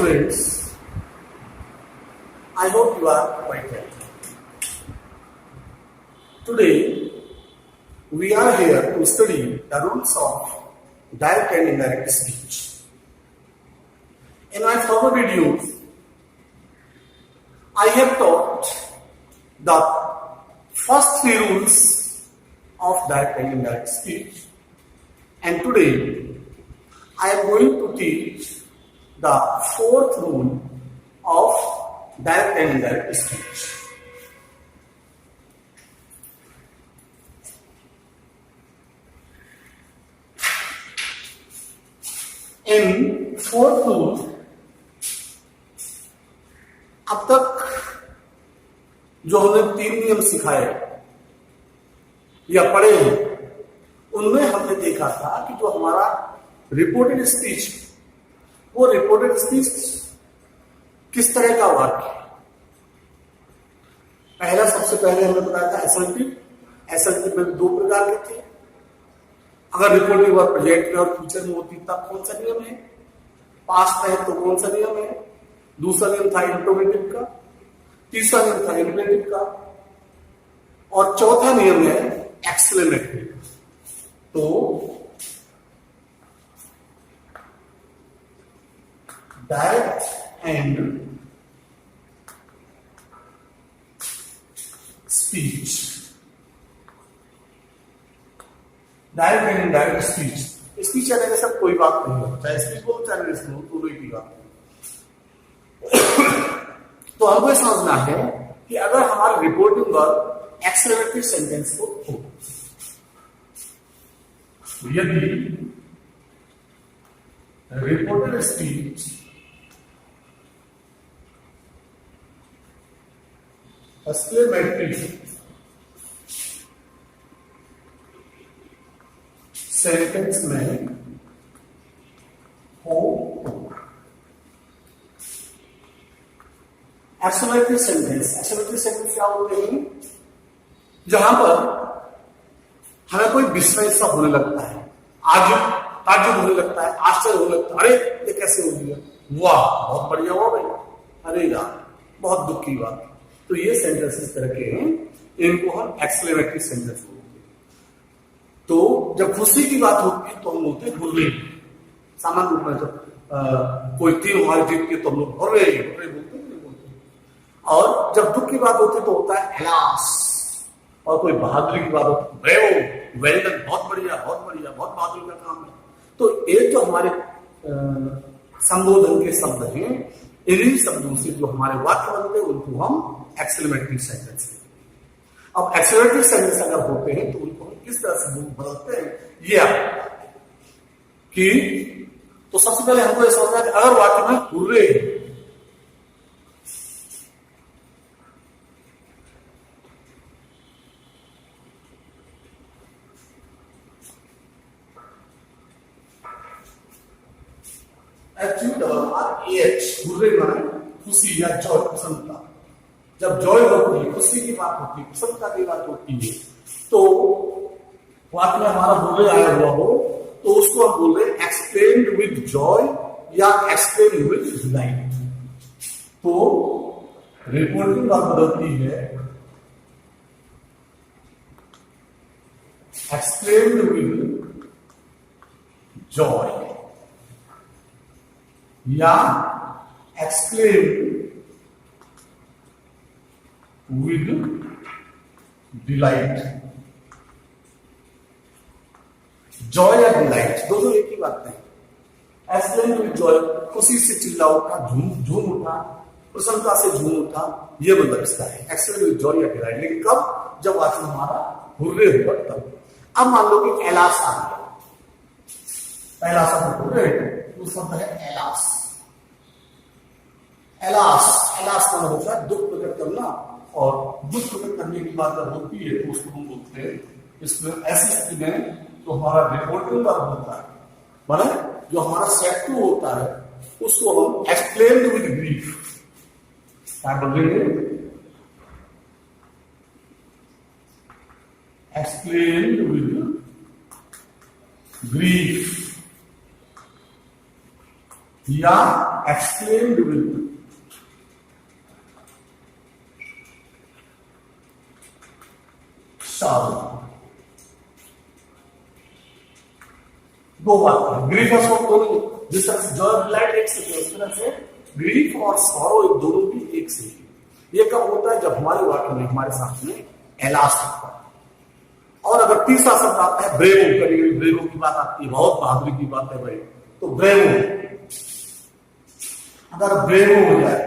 students, I hope you are quite well. Today, we are here to study the rules of direct and indirect speech. In my former videos, I have taught the first three rules of direct and indirect speech, and today I am going to teach the fourth rule of direct and indirect speech. In fourth rule, अब तक जो हमने तीन नियम सिखाए या पढ़े हैं, उनमें हमने देखा था कि जो हमारा रिपोर्टेड स्पीच, वो रिपोर्टेड स्पीच किस तरह का वाक्य। पहला, सबसे पहले हमने बताया था एसर्टिव में दो प्रकार के थे। अगर रिपोर्टिंग वर्ब प्रेजेंट में और फ्यूचर में होती तब कौन सा नियम है, पास्ट है तो कौन सा नियम है, दूसरा नियम था इंट्रोगेटिव का, तीसरा नियम था इम्परेटिव का, और चौथा नियम है एक्सक्लेमेटरी। तो direct and speech, direct and indirect speech आने के सब कोई बात नहीं है, चाहे स्पीच बोलो चाहे रिस्क हो, दोनों की बात है। तो हमको समझना है कि अगर हमारा रिपोर्टिंग वर्ब एक्सक्लेमेटरी सेंटेंस हो, यदि रिपोर्टेड स्पीच एक्सक्लेमेटरी सेंटेंस में हो, एक्सक्लेमेटरी सेंटेंस क्या होते हैं, जहां पर हमें कोई विस्मय सा होने लगता है, ताज्जुब होने लगता है, आश्चर्य होने लगता है, अरे ये कैसे हो गया, वाह बहुत बढ़िया हुआ भाई, अरे यार बहुत दुख की बात। तो ये सेंटेंस इस तरह के हैं, इनको हम एक्सक्लेमेटरी सेंटेंस बोलते हैं। तो जब खुशी की बात होती है तो हम बोलते हैं हुर्रे। सामान्य रूप में जब कोई टीम हमारी जीत के तो हम लोग हुर्रे बोलते हैं, और जब दुख की बात होती है तो होता है हेलास, और कोई बहादुरी की बात होती है ब्रेवो, वेल डन, बहुत बढ़िया, बहुत बहादुरी का काम है। तो ये जो हमारे संबोधन के शब्द हैं, इन्हीं शब्दों से जो हमारे वाक्य बनते हैं उनको हम एक्सक्लेमेटरी सेंटेंस कहते हैं। अब एक्सक्लेमेटरी सेंटेंस अगर होते हैं तो उनको हम किस तरह से बदलते हैं, ये कि तो सबसे पहले हमको यह समझना है कि अगर वाक्य में हुर्रे हुर्रे माने खुशी या जॉय, प्रसन्नता। जब जॉय होती है, खुशी की बात होती है, प्रसन्नता की बात होती है, तो वाक्य में हमारा हुर्रे आया हुआ हो तो उसको हम बोल रहे हैं एक्सप्लेन्ड विद जॉय या एक्सप्लेन्ड विद डिलाइट। तो रिपोर्टिंग बात बदलती है, एक्सप्लेन्ड विद जॉय या एक्सप्लेन विद डिलाइट। जॉय या डिलाइट दोनों एक ही बात है। एक्सप्लेन विद जॉय, खुशी से चिल्ला उठा, झूम उठा, प्रसन्नता से झूम उठा, ये मतलब इसका है एक्सप्लेन विद जॉय या डिलाइट। लेकिन कब, जब वाक्य हमारा हुर्रे होगा तब। अब मान लो कि एलास आ गया, पहला शब्द हुर्रे, दूसरा शब्द है एलास। एलास मतलब होता है दुख प्रकट करना, और दुख प्रकट करने की बात जब होती है तो उसको हम बोलते हैं, इसमें ऐसी स्थिति में तो हमारा रिपोर्टिंग वर्ब होता है, मतलब जो हमारा सेक्टिव होता है उसको हम एक्सप्लेन्ड विद ग्रीफ क्या बोलेंगे, explained with grief। या एक्सप्लेन्ड विद शैल। दो बात है, ग्रीफ और सॉरो दोनों जिस तरह से जॉय डिलाइट एक से उस तरह से ग्रीफ और सॉरो एक दोनों भी एक से। ये कब होता है? जब हमारे वाक्य में हमारे सामने एलास होता है। और अगर तीसरा शब्द आता है ब्रेवो, कभी ब्रेवो की बात आती है, बहुत बहादुरी की बात है भाई, तो ब्रेवो, अगर ब्रेवो हो जाए,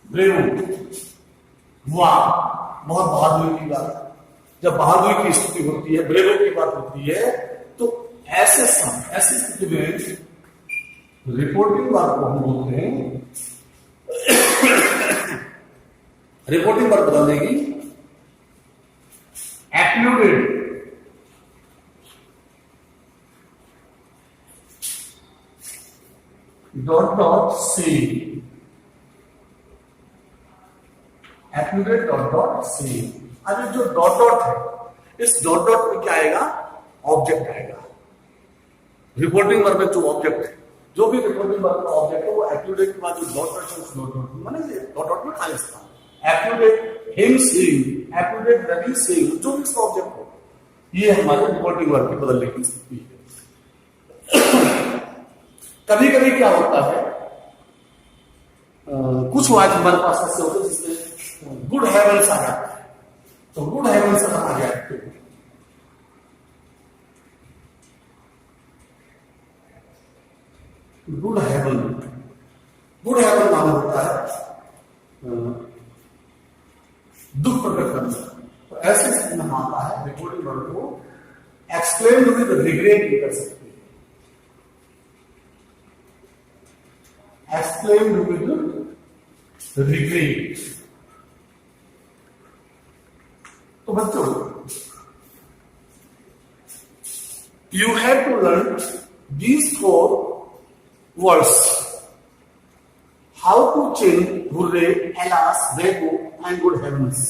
ब्रेवो वाह बहुत बहादुरी की बात है, जब बहादुरी की स्थिति होती है, ब्रेवो की बात होती है, तो ऐसे ऐसी स्थिति में रिपोर्टिंग वर्ब को हम बोलते हैं, रिपोर्टिंग वर्ब बदल देगी applauded, dot dot C, applauded dot dot C. अभी जो डॉट डॉट है, इस डॉट डॉट में क्या आएगा? ऑब्जेक्ट आएगा। रिपोर्टिंग वर्ब में जो ऑब्जेक्ट है, जो भी रिपोर्टिंग वर्ब का ऑब्जेक्ट है, वो एप्लूडेड के बाद जो डॉट डॉट है, उस डॉट डॉट माने डॉट डॉट में खाली स्थान। एप्लूडेड हिम सीइंग, एप्लूडेड रवि सीइंग, जो भी इसका ऑब्जेक्ट हो, ये हमारे रिपोर्टिंग वर्ब की बदलने की स्थिति है। कभी कभी क्या होता है, कुछ वाक्य हमारे पास ऐसे होते हैं जिसमें गुड हेवंस आ जाता है, तो गुड हेवंस अगर आ जाए तो गुड हेवन, गुड हेवन नाम होता है दुख प्रकट करना। तो ऐसे स्थिति में आता है रिपोर्टिंग वर्ब को एक्सप्लेन विद रिग्रेट भी कर सकते हैं, एक्सप्लेन विद रिग्रेट। तो बच्चों, you have to learn these 4 words, how to change hurray, alas, bravo and good heavens.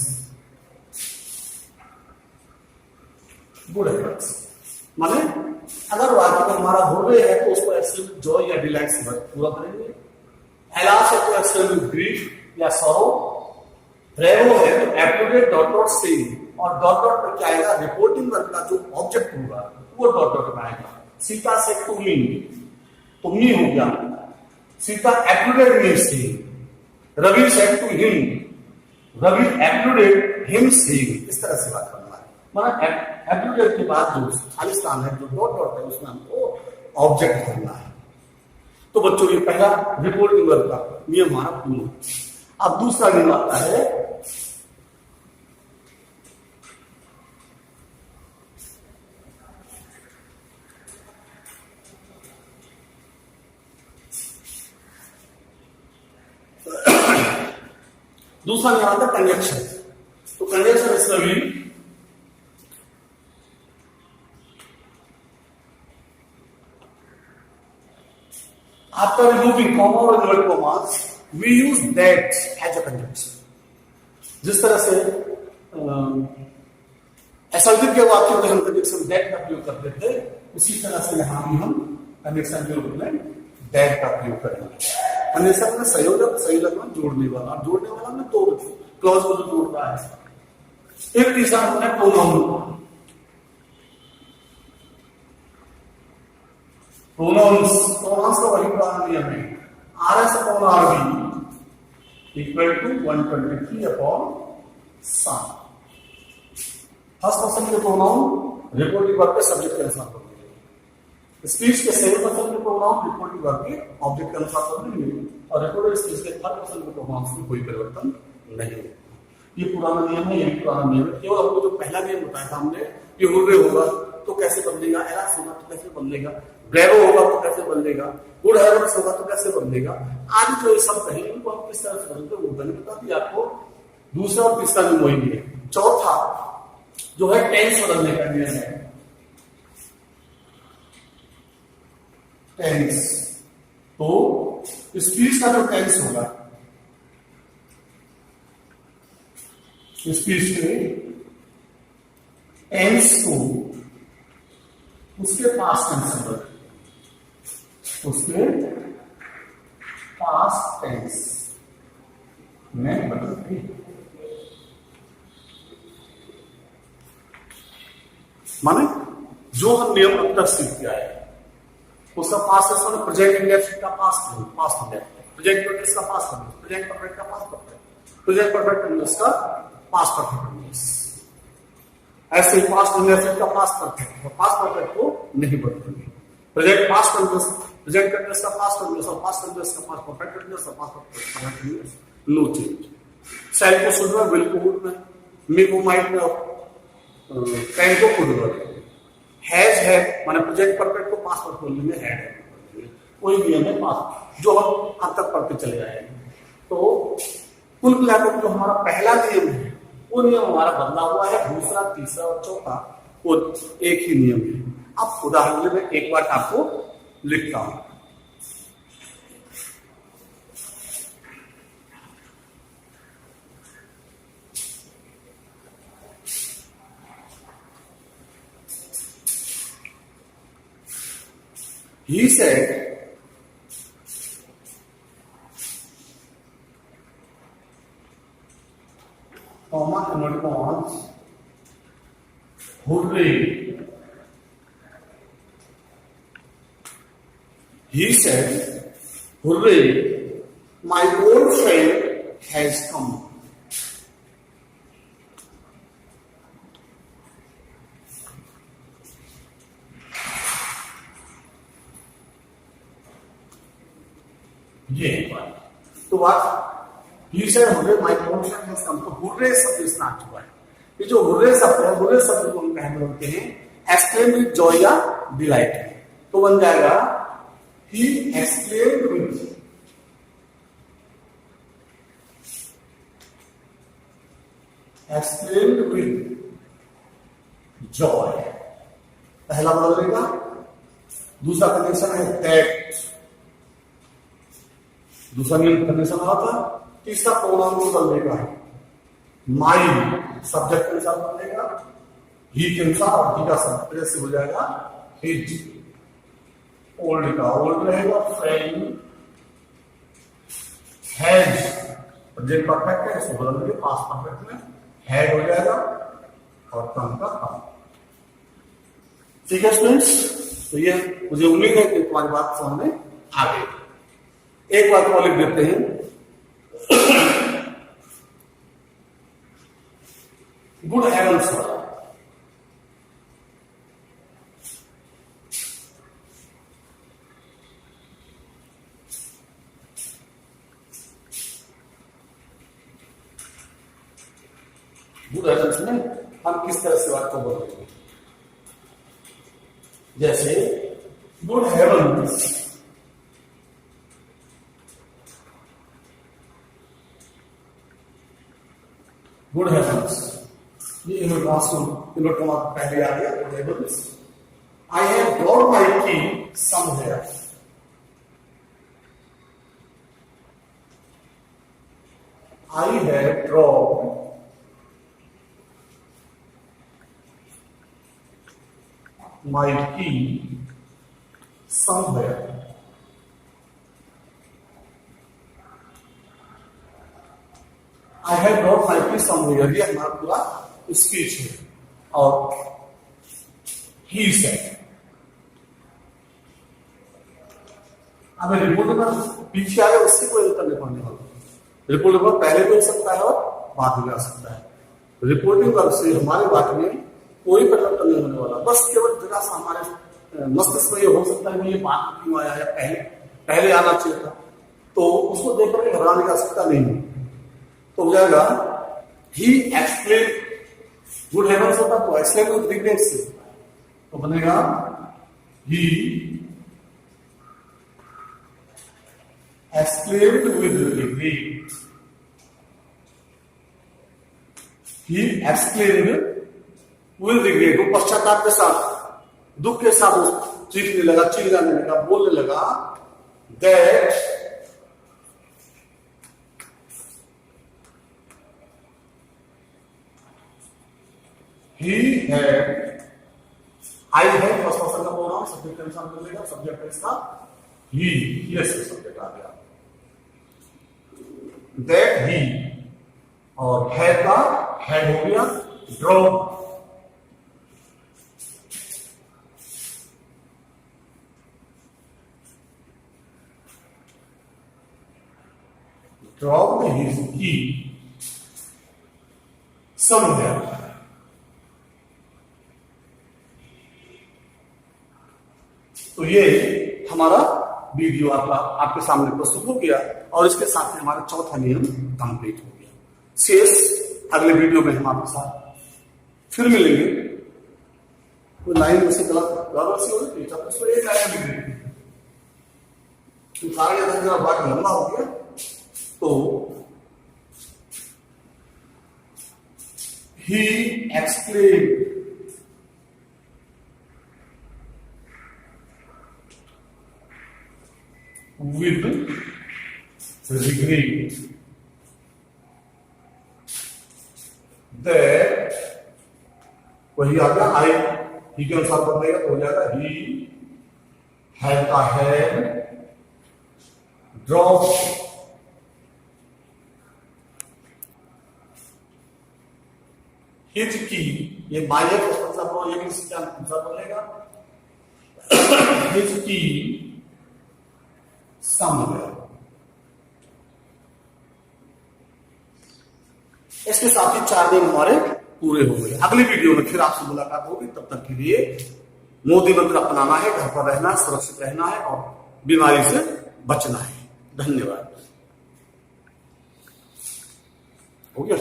Good heavens माने अगर वाक्य में हमारा हुर्रे है तो उसको एक्सेल जॉय या डिलाइट से पूरा करेंगे, एलास है तो एक्सेल ग्रीफ या सॉरो, ब्रेवो है तो एप्लूडेड डॉट डॉट से, और डॉट डॉट पर क्या आएगा? रिपोर्टिंग वर्ब का जो ऑब्जेक्ट होगा वो डॉट डॉट में आएगा। सीता से टू मी, तो मी हो गया, सीता एप्लूडेड मी से, Ravi said to him, Ravi applauded him से। इस तरह से बात करना है, माना एप्लूडेड के बाद जो खाली स्थान है, जो डॉट डॉट है, उसमें हमको ऑब्जेक्ट करना है। तो बच्चों, ये पहला रिपोर्टिंग वर्ब का नियम हमारा पूर्ण। अब दूसरा नियम आता है दूसरा नियम आता है कंजक्शन। तो कंजक्शन इसमें भी after removing comma or inverted commas, we use that as a conjunction. जिस तरह से असर्टिव के वाक्यों में हम कंजक्शन दैट का प्रयोग करते थे, उसी तरह से यहां भी हम कंजक्शन के रूप में दैट का प्रयोग करेंगे। कंजक्शन में संयोजक, संयोजक में जोड़ने वाला, और जोड़ने वाला में तो क्लॉज को जो जोड़ रहा है। एक तीसरा है प्रोनाउन। प्रोनाउंस का वही पुराना नियम है, RS upon RB equal to 123 upon SON. First person के प्रोनाउन रिपोर्टिंग वर्ब के सब्जेक्ट के अनुसार बदलेंगे, स्पीच के सेकंड पर्सन के प्रोनाउन रिपोर्टिंग वर्ब के ऑब्जेक्ट के अनुसार बदलेंगे, और रिपोर्टेड स्पीच के थर्ड पर्सन के प्रोनाउंस में कोई परिवर्तन नहीं है। ये पुराना नियम है, ये पुराना नियम है। केवल हमको जो पहला नियम बताया था हमने, ये हुर्रे होगा तो कैसे बदलेगा, एलास होगा तो कैसे बदलेगा, ब्रेवो होगा तो कैसे बदलेगा, गुड हेवंस होगा तो कैसे बदलेगा, आज जो ये सब कहेंगे उनको हम किस तरह से बदलते वो मैंने बता दिया आपको। दूसरा और तीसरा नियम वही है। चौथा जो है टेंस बदलने का नियम है। टेंस, तो स्पीच का जो टेंस होगा, स्पीच के टेंस को उसके पास टेंस से बदल, उसमें पास्ट टेंस में बदलती है। माने जो हम नियम अब तक सीख किया है उसका पास्ट टेंस माने प्रेजेंट इंडेफिनिट का पास्ट इंडेफिनिट, प्रेजेंट परफेक्ट का पास्ट परफेक्ट, प्रेजेंट परफेक्ट का past perfect, present perfect tense का पास्ट परफेक्ट टेंस। ऐसे ही पास्ट इंडेफिनिट का पास्ट परफेक्ट, तो पास्ट परफेक्ट को नहीं बदलेंगे। Present past tense, present tense का पास्ट टेंस और पास्ट टेंस का पास्ट परफेक्ट टेंस और past perfect tense no change. Shall को शुड में, विल को वुड में, मी को माइट में, कैन को कुड में। हैज है माने प्रेजेंट परफेक्ट को पास्ट परफेक्ट में हैड, कोई नियम है पास्ट जो हम अब तक पढ़ते चले आए हैं। तो कुल मिलाकर जो हमारा पहला नियम है वो नियम हमारा बदला हुआ है, दूसरा, तीसरा और चौथा वो एक ही नियम है। अब उदाहरण में एक बार आपको लिखता हूं। He said, comma emoticons, hooray. He said, hooray, my old friend has come. ये तो बात ही से hurray my old friend has come, तो हुर्रे शब्द इसमें आ चुका है। ये जो हुर्रे शब्द है, हुर्रे शब्द को हम कहते होते हैं एक्सक्लेम विद जॉय या डिलाइट, तो बन जाएगा ही एक्सक्लेम्ड विद जॉय, पहला बदलेगा। दूसरा कंडीशन है दैट, दूसरा नियम कंडीशन आता। तीसरा प्रोनाउन को बदलेगा, माई सब्जेक्ट के साथ बदलेगा, ही के अनुसार, और ही का सब्जेक्ट से हो जाएगा हिज। ओल्ड का ओल्ड रहेगा, फ्रेंड हैज प्रेजेंट परफेक्ट है, इसको बदल के पास्ट परफेक्ट में हैड हो जाएगा, और कम का कम। ठीक है स्टूडेंट्स, तो ये मुझे उम्मीद है कि तुम्हारी बात समझ में आ गई। एक बात और लिख देते हैं, गुड हेवंस वाला। गुड हेवंस में हम किस तरह से बात को बोलेंगे, जैसे गुड हेवंस, गुड हेवंस, ये इनोटोमा पहले आ गया। गुड हेवंस, आई हैव ड्रॉड माई की समवेयर, आई हैव ड्रॉड माई की somewhere. I have brought my key somewhere, ये हमारा पूरा स्पीच है। और he said, अब रिपोर्ट में पीछे आ गया, उससे कोई उत्तर नहीं पढ़ने वाला। रिपोर्ट में पहले भी हो सकता है और बाद में आ सकता है। रिपोर्टिंग वर्ग से हमारे बात में कोई परिवर्तन नहीं होने वाला, बस केवल जरा सा हमारे मस्तिष्क में ये हो सकता है कि ये बात क्यों आया है, पहले आना चाहिए था, तो उसको देख करके घबराने की आवश्यकता नहीं है। तो हो जाएगा ही एक्सप्लेन, गुड हेवंस होता तो एक्सप्लेन विद रिग्रेट से, तो बनेगा ही explained with regret, he explained with regret. वो पश्चाताप के साथ, दुख के साथ चीखने लगा, चिल्लाने लगा, बोलने लगा, that he had, I had first person का प्रोनाउन, सब्जेक्ट के अनुसार मिलेगा, सब्जेक्ट इसका ही, यस सब्जेक्ट आ गया। दैट ही, और हैड का हैड हो गया। Drop, dropped his key somewhere. तो ये हमारा वीडियो आपके सामने प्रस्तुत हो गया और इसके साथ में हमारा चौथा नियम कंप्लीट हो गया। शेष अगले वीडियो में हम आपके साथ फिर मिलेंगे। कोई लाइन में से गलत सी हो रही थी, उसको एक लाइन लिख सारा बात लंबा हो गया। तो he explained with regret that, वही आ गया आई, ही के अनुसार बदलेगा तो हो जाएगा he had का had dropped his key, ये बाह्य मतलब वो ये किसी का अनुसार बदलेगा his key somewhere। इसके साथ ही 4 दिन हमारे पूरे हो गए। अगली वीडियो में फिर आपसे मुलाकात होगी। तब तक के लिए मोदी मंत्र अपनाना है, घर पर रहना, सुरक्षित रहना है और बीमारी से बचना है। धन्यवाद। हो गया।